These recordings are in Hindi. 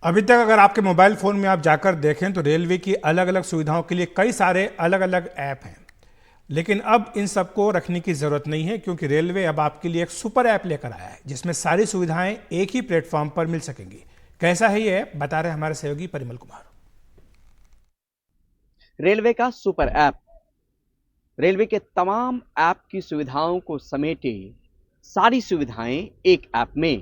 अभी तक अगर आपके मोबाइल फ़ोन में आप जाकर देखें तो रेलवे की अलग अलग सुविधाओं के लिए कई सारे अलग अलग ऐप हैं। लेकिन अब इन सबको रखने की ज़रूरत नहीं है, क्योंकि रेलवे अब आपके लिए एक सुपर ऐप लेकर आया है जिसमें सारी सुविधाएं एक ही प्लेटफॉर्म पर मिल सकेंगी। कैसा है ये ऐप, बता रहे हमारे सहयोगी परिमल कुमार। रेलवे का सुपर ऐप रेलवे के तमाम ऐप की सुविधाओं को समेटे सारी सुविधाएं एक ऐप में।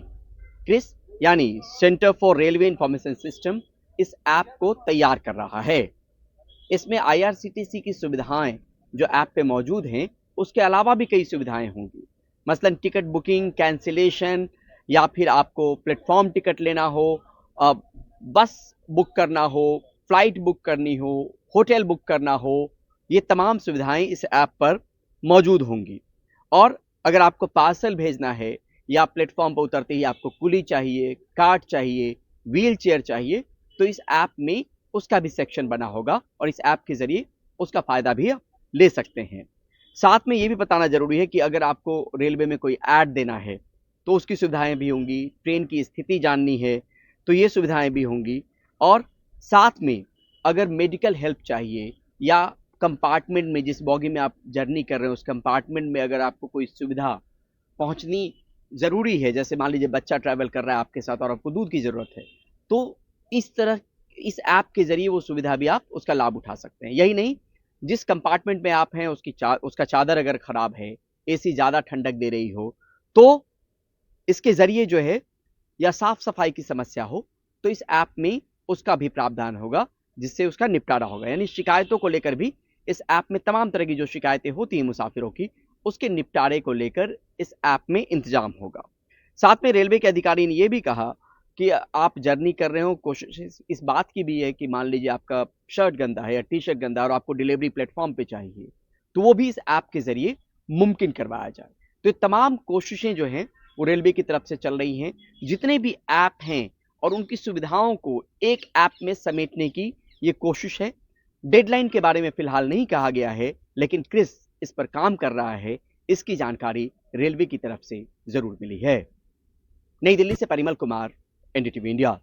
क्रिस यानी centre for railway information system इस ऐप को तैयार कर रहा है। इसमें आईआरसीटीसी की सुविधाएं जो ऐप पे मौजूद हैं, उसके अलावा भी कई सुविधाएं होंगी। मसलन टिकट बुकिंग, कैंसिलेशन, या फिर आपको प्लेटफॉर्म टिकट लेना हो, बस बुक करना हो, फ्लाइट बुक करनी हो, होटल बुक करना हो, ये तमाम सुविधाएं इस ऐप पर मौजूद होंगी। और अगर आपको पार्सल भेजना है या प्लेटफॉर्म पर उतरते ही आपको कुली चाहिए, कार्ट चाहिए, व्हील चेयर चाहिए, तो इस ऐप में उसका भी सेक्शन बना होगा और इस ऐप के जरिए उसका फायदा भी आप ले सकते हैं। साथ में ये भी बताना जरूरी है कि अगर आपको रेलवे में कोई ऐड देना है तो उसकी सुविधाएं भी होंगी। ट्रेन की स्थिति जाननी है तो ये सुविधाएं भी होंगी। और साथ में अगर मेडिकल हेल्प चाहिए या कंपार्टमेंट में, जिस बॉगी में आप जर्नी कर रहे हैं उस कंपार्टमेंट में अगर आपको कोई सुविधा पहुंचनी जरूरी है, जैसे मान लीजिए बच्चा ट्रैवल कर रहा है आपके साथ और आपको दूध की जरूरत है, तो इस तरह इस ऐप के जरिए वो सुविधा भी आप उसका लाभ उठा सकते हैं। यही नहीं, जिस कंपार्टमेंट में आप हैं उसका चादर अगर खराब है, एसी ज्यादा ठंडक दे रही हो, तो इसके जरिए जो है, या साफ सफाई की समस्या हो, तो इस ऐप में उसका भी प्रावधान होगा जिससे उसका निपटारा होगा। यानी शिकायतों को लेकर भी इस ऐप में तमाम तरह की जो शिकायतें होती हैं मुसाफिरों की, उसके निपटारे को लेकर इस ऐप में इंतजाम होगा। साथ में रेलवे के अधिकारी ने यह भी कहा कि आप जर्नी कर रहे हो, कोशिश इस बात की भी है कि मान लीजिए आपका शर्ट गंदा है या टी शर्ट गंदा है और आपको डिलीवरी प्लेटफॉर्म पे चाहिए, तो वो भी इस ऐप के जरिए मुमकिन करवाया जाए। तो ये तमाम कोशिशें जो हैं वो रेलवे की तरफ से चल रही हैं। जितने भी ऐप हैं और उनकी सुविधाओं को एक ऐप में समेटने की ये कोशिश है। डेडलाइन के बारे में फिलहाल नहीं कहा गया है, लेकिन क्रिस इस पर काम कर रहा है, इसकी जानकारी रेलवे की तरफ से जरूर मिली है। नई दिल्ली से परिमल कुमार, एनडीटीवी इंडिया।